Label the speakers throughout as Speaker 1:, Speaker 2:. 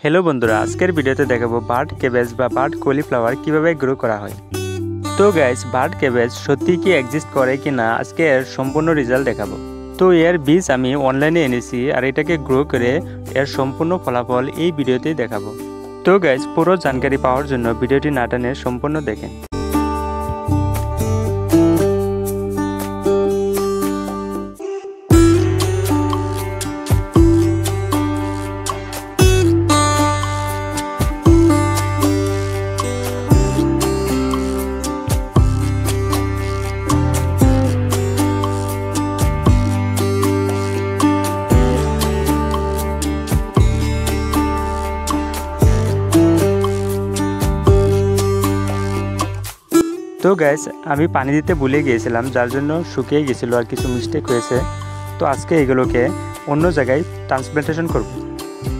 Speaker 1: Hello बंधुरा आजकेर भिडियोते देखाबो बार्ड कैबेज बा बार्ड कलिफ्लावर किभाबे ग्रो करा हय। तो गाइस बार्ड कैबेज सত্যि कि एक्सिस्ट करे किना आजके एर सम्पूर्ण रिजाल्ट देखाबो। तो एर बीज आमी अनलाइने এনেছি আর এটাকে গ্রো করে এর সম্পূর্ণ ফলাফল এই ভিডিওতেই দেখাবো। তো গাইস পুরো জানকারি পাওয়ার জন্য ভিডিওটি না টেনে সম্পূর্ণ দেখেন। तो गाइस आमी पानी दीते भूले गिয়েছিলাম যার জন্য শুকিয়ে গিয়েছিল আর কিছু মিস্টেক হয়েছে। তো আজকে এগুলোকে অন্য জায়গায় ট্রান্সপ্লান্টেশন করব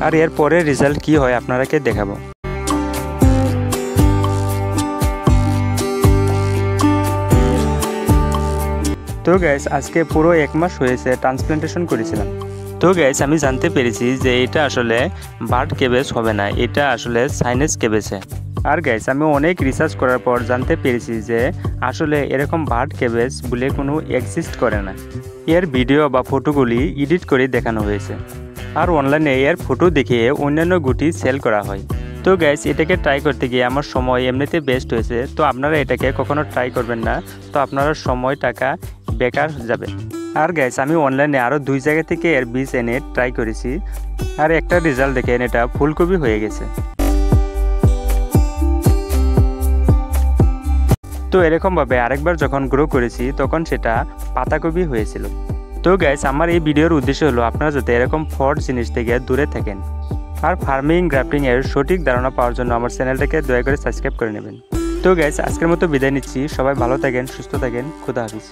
Speaker 1: আর এর পরে রেজাল্ট কি হয় আপনাদেরকে দেখাবো। তো গাইস আজকে পুরো এক মাস হয়েছে ট্রান্সপ্লান্টেশন করেছিলাম। তো গাইস আমি জানতে পেরেছি যে এটা আসলে বার্ড ক্যাবেজ হবে না, এটা আসলে সাইনেজ ক্যাবেজ। আর গাইস আমি অনেক রিসার্চ করার পর জানতে পেরেছি যে আসলে এরকম বার্ড ক্যাবেজ বলে কোনো এক্সিস্ট করে না। এর ভিডিও বা ফটোগুলি এডিট করে দেখানো হয়েছে আর অনলাইনে এর ফটো দেখিয়ে অন্যান্য গুটি সেল করা হয়। তো গাইস এটাকে ট্রাই করতে গিয়ে আমার সময় এমনিতে বেস্ট হয়েছে। তো আপনারা এটাকে কখনো ট্রাই করবেন না, তো আপনারা সময় টাকা বেকার যাবে। আর গাইস আমি অনলাইনে আরও 2 জায়গা থেকে এর বীজ এনে ট্রাই করেছি আর একটা রেজাল্ট দেখেন, এটা ফুলকপি হয়ে গেছে। তো এরকম ভাবে আরেকবার যখন গ্রো করেছি তখন সেটা পাতাকপি হয়েছিল। তো গাইস আমার এই ভিডিওর উদ্দেশ্য হলো আপনারা যাতে এরকম ফ্রড জিনিস থেকে দূরে থাকেন আর ফার্মিং গ্রাফটিং এর সঠিক ধারণা পাওয়ার জন্য আমার চ্যানেলটাকে দয়া করে সাবস্ক্রাইব করে নেবেন। তো গাইস আজকের মতো বিদায় নিচ্ছি, সবাই ভালো থাকেন, সুস্থ থাকেন, খুদা হাফেজ।